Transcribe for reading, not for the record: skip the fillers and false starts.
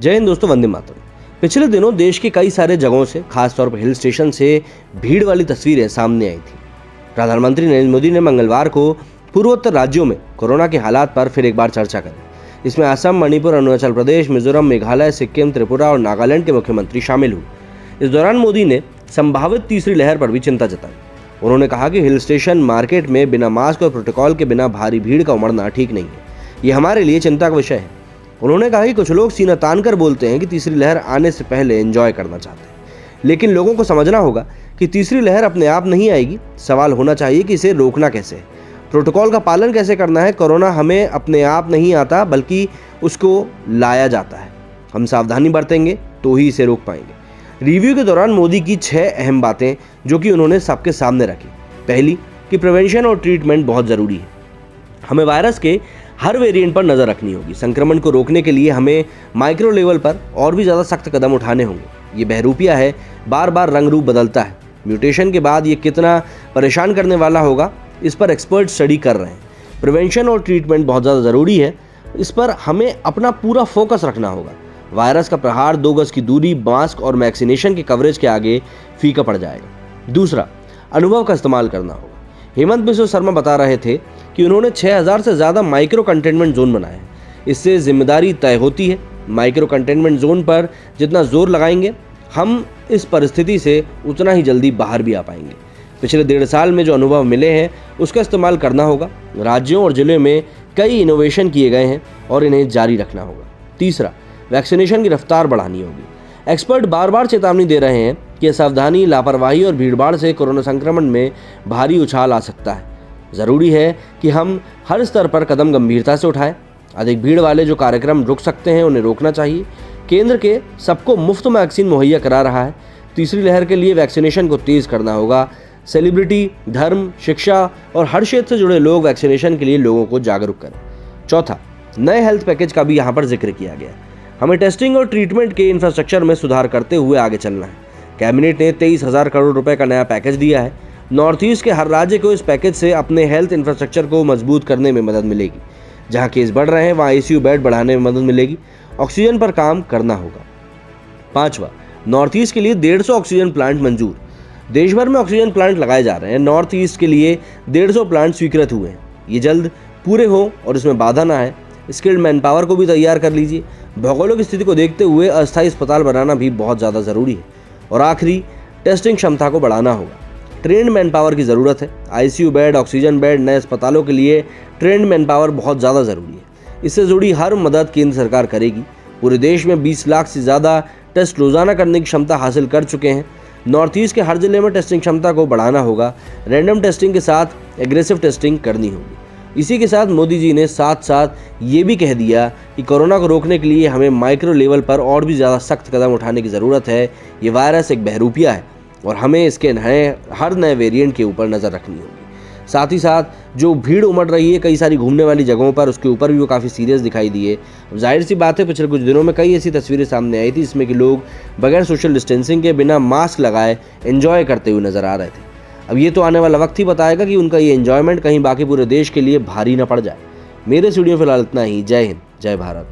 जय हिंद दोस्तों, वंदे मातरम। पिछले दिनों देश के कई सारे जगहों से, खासतौर पर हिल स्टेशन से भीड़ वाली तस्वीरें सामने आई थी। प्रधानमंत्री नरेंद्र मोदी ने मंगलवार को पूर्वोत्तर राज्यों में कोरोना के हालात पर फिर एक बार चर्चा करी। इसमें असम, मणिपुर, अरुणाचल प्रदेश, मिजोरम, मेघालय, सिक्किम, त्रिपुरा और नागालैंड के मुख्यमंत्री शामिल हुए। इस दौरान मोदी ने संभावित तीसरी लहर पर भी चिंता जताई। उन्होंने कहा कि हिल स्टेशन मार्केट में बिना मास्क और प्रोटोकॉल के बिना भारी भीड़ का उमड़ना ठीक नहीं है। ये हमारे लिए चिंता का विषय है। उन्होंने कहा कि कुछ लोग सीना तान कर बोलते हैं कि तीसरी लहर आने से पहले एंजॉय करना चाहते हैं, लेकिन लोगों को समझना होगा कि तीसरी लहर अपने आप नहीं आएगी। सवाल होना चाहिए कि इसे रोकना कैसे है, प्रोटोकॉल का पालन कैसे करना है। कोरोना हमें अपने आप नहीं आता, बल्कि उसको लाया जाता है। हम सावधानी बरतेंगे तो ही इसे रोक पाएंगे। रिव्यू के दौरान मोदी की 6 अहम बातें जो कि उन्होंने सबके सामने रखी। पहली कि प्रिवेंशन और ट्रीटमेंट बहुत ज़रूरी है। हमें वायरस के हर वेरिएंट पर नज़र रखनी होगी। संक्रमण को रोकने के लिए हमें माइक्रो लेवल पर और भी ज़्यादा सख्त कदम उठाने होंगे। ये बहरूपिया है, बार बार रंग रूप बदलता है। म्यूटेशन के बाद ये कितना परेशान करने वाला होगा, इस पर एक्सपर्ट स्टडी कर रहे हैं। प्रिवेंशन और ट्रीटमेंट बहुत ज़्यादा ज़रूरी है, इस पर हमें अपना पूरा फोकस रखना होगा। वायरस का प्रहार 2 गज की दूरी, मास्क और वैक्सीनेशन के कवरेज के आगे फीका पड़ जाएगा। दूसरा, अनुभव का इस्तेमाल करना होगा। हेमंत बिस्वा शर्मा बता रहे थे कि उन्होंने 6000 से ज़्यादा माइक्रो कंटेनमेंट जोन बनाए हैं। इससे जिम्मेदारी तय होती है। माइक्रो कंटेनमेंट जोन पर जितना जोर लगाएंगे, हम इस परिस्थिति से उतना ही जल्दी बाहर भी आ पाएंगे। पिछले 1.5 साल में जो अनुभव मिले हैं, उसका इस्तेमाल करना होगा। राज्यों और जिलों में कई इनोवेशन किए गए हैं और इन्हें जारी रखना होगा। तीसरा, वैक्सीनेशन की रफ्तार बढ़ानी होगी। एक्सपर्ट बार बार चेतावनी दे रहे हैं कि असावधानी, लापरवाही और भीड़भाड़ से कोरोना संक्रमण में भारी उछाल आ सकता है। ज़रूरी है कि हम हर स्तर पर कदम गंभीरता से उठाएं। अधिक भीड़ वाले जो कार्यक्रम रुक सकते हैं, उन्हें रोकना चाहिए। केंद्र के सबको मुफ्त में वैक्सीन मुहैया करा रहा है। तीसरी लहर के लिए वैक्सीनेशन को तेज़ करना होगा। सेलिब्रिटी, धर्म, शिक्षा और हर क्षेत्र से जुड़े लोग वैक्सीनेशन के लिए लोगों को जागरूक करें। चौथा, नए हेल्थ पैकेज का भी यहाँ पर जिक्र किया गया। हमें टेस्टिंग और ट्रीटमेंट के इंफ्रास्ट्रक्चर में सुधार करते हुए आगे चलना है। कैबिनेट ने 23,000 करोड़ रुपए का नया पैकेज दिया है। नॉर्थ ईस्ट के हर राज्य को इस पैकेज से अपने हेल्थ इंफ्रास्ट्रक्चर को मजबूत करने में मदद मिलेगी। जहां केस बढ़ रहे हैं, वहां आईसीयू बेड बढ़ाने में मदद मिलेगी। ऑक्सीजन पर काम करना होगा। पांचवा, नॉर्थ ईस्ट के लिए 150 ऑक्सीजन प्लांट मंजूर। देश भर में ऑक्सीजन प्लांट लगाए जा रहे हैं। नॉर्थ ईस्ट के लिए 150 प्लांट स्वीकृत हुए हैं। ये जल्द पूरे हो और इसमें बाधा ना आए। स्किल्ड मैन पावर को भी तैयार कर लीजिए। भौगोलिक स्थिति को देखते हुए अस्थायी अस्पताल बनाना भी बहुत ज़्यादा ज़रूरी है। और आखिरी, टेस्टिंग क्षमता को बढ़ाना होगा। ट्रेंड मैन पावर की ज़रूरत है। आईसीयू बेड, ऑक्सीजन बेड, नए अस्पतालों के लिए ट्रेंड मैन पावर बहुत ज़्यादा ज़रूरी है। इससे जुड़ी हर मदद केंद्र सरकार करेगी। पूरे देश में 20 लाख से ज़्यादा टेस्ट रोज़ाना करने की क्षमता हासिल कर चुके हैं। नॉर्थ ईस्ट के हर जिले में टेस्टिंग क्षमता को बढ़ाना होगा। रैंडम टेस्टिंग के साथ एग्रेसिव टेस्टिंग करनी होगी। इसी के साथ मोदी जी ने साथ साथ ये भी कह दिया कि कोरोना को रोकने के लिए हमें माइक्रो लेवल पर और भी ज़्यादा सख्त कदम उठाने की ज़रूरत है। ये वायरस एक बहरूपिया है और हमें इसके हर नए वेरिएंट के ऊपर नज़र रखनी होगी। साथ ही साथ जो भीड़ उमड़ रही है कई सारी घूमने वाली जगहों पर, उसके ऊपर भी वो काफ़ी सीरियस दिखाई दिए। जाहिर सी बात है, पिछले कुछ दिनों में कई ऐसी तस्वीरें सामने आई थी जिसमें कि लोग बगैर सोशल डिस्टेंसिंग के, बिना मास्क लगाए एंजॉय करते हुए नज़र आ रहे थे। अब ये तो आने वाला वक्त ही बताएगा कि उनका ये एंजॉयमेंट कहीं बाकी पूरे देश के लिए भारी ना पड़ जाए। मेरे स्टूडियो फिलहाल इतना ही। जय हिंद, जय भारत।